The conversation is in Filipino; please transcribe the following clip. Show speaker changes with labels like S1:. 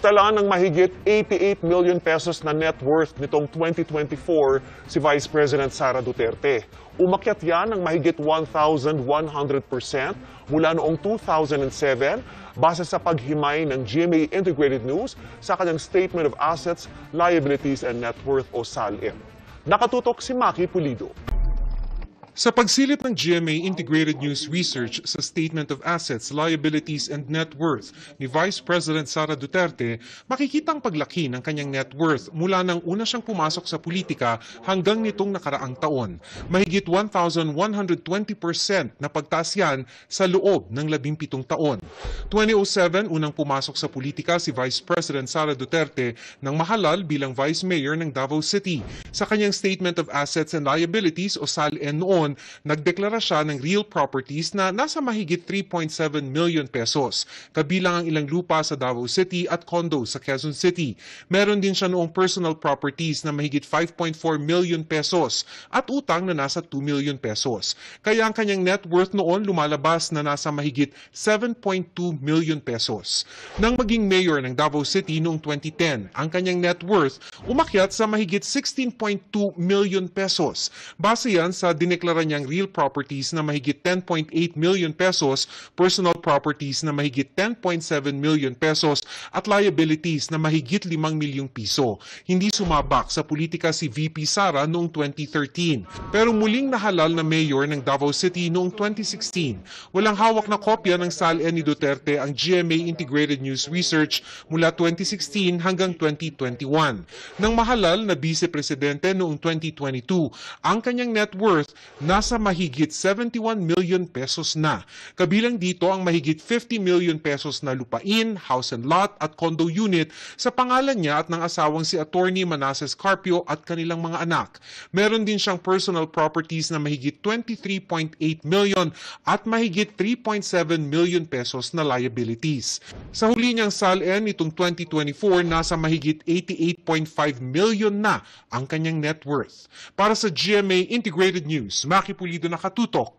S1: Tala ng mahigit 88 million pesos na net worth nitong 2024 si Vice President Sara Duterte. Umakyat yan ng mahigit 1,100% mula noong 2007 base sa paghimay ng GMA Integrated News sa kanyang Statement of Assets, Liabilities and Net Worth o SALM. Nakatutok si Maki Pulido.
S2: Sa pagsilip ng GMA Integrated News Research sa Statement of Assets, Liabilities and Net Worth ni Vice President Sara Duterte, makikita ang paglaki ng kanyang net worth mula nang una siyang pumasok sa politika hanggang nitong nakaraang taon. Mahigit 1,120% na pagtaas yan sa loob ng 17 taon. 2007, unang pumasok sa politika si Vice President Sara Duterte nang mahalal bilang Vice Mayor ng Davao City. Sa kanyang Statement of Assets and Liabilities o SALN noon, nagdeklara siya ng real properties na nasa mahigit 3.7 million pesos, kabilang ang ilang lupa sa Davao City at condo sa Quezon City. Meron din siya noong personal properties na mahigit 5.4 million pesos at utang na nasa 2 million pesos. Kaya ang kanyang net worth noon lumalabas na nasa mahigit 7.2 million pesos. Nang maging mayor ng Davao City noong 2010, ang kanyang net worth umakyat sa mahigit 16.2 million pesos. Base yan sa dineklara niyang real properties na mahigit 10.8 million pesos, personal properties na mahigit 10.7 million pesos at liabilities na mahigit 5 milyong piso. Hindi sumabak sa politika si VP Sara noong 2013 pero muling nahalal na mayor ng Davao City noong 2016. Walang hawak na kopya ng SALN ni Duterte ang GMA Integrated News Research mula 2016 hanggang 2021. Nang mahalal na vice-presidente noong 2022, ang kanyang net worth nasa mahigit 71 million pesos na. Kabilang dito ang mahigit 50 million pesos na lupain, house and lot at condo unit sa pangalan niya at ng asawang si Attorney Manasseh Carpio at kanilang mga anak. Meron din siyang personal properties na mahigit 23.8 million at mahigit 3.7 million pesos na liabilities. Sa huli niyang SALN nitong 2024, nasa mahigit 88.5 million na ang kanyang net worth. Para sa GMA Integrated News, Maki Pulido, nakatutok.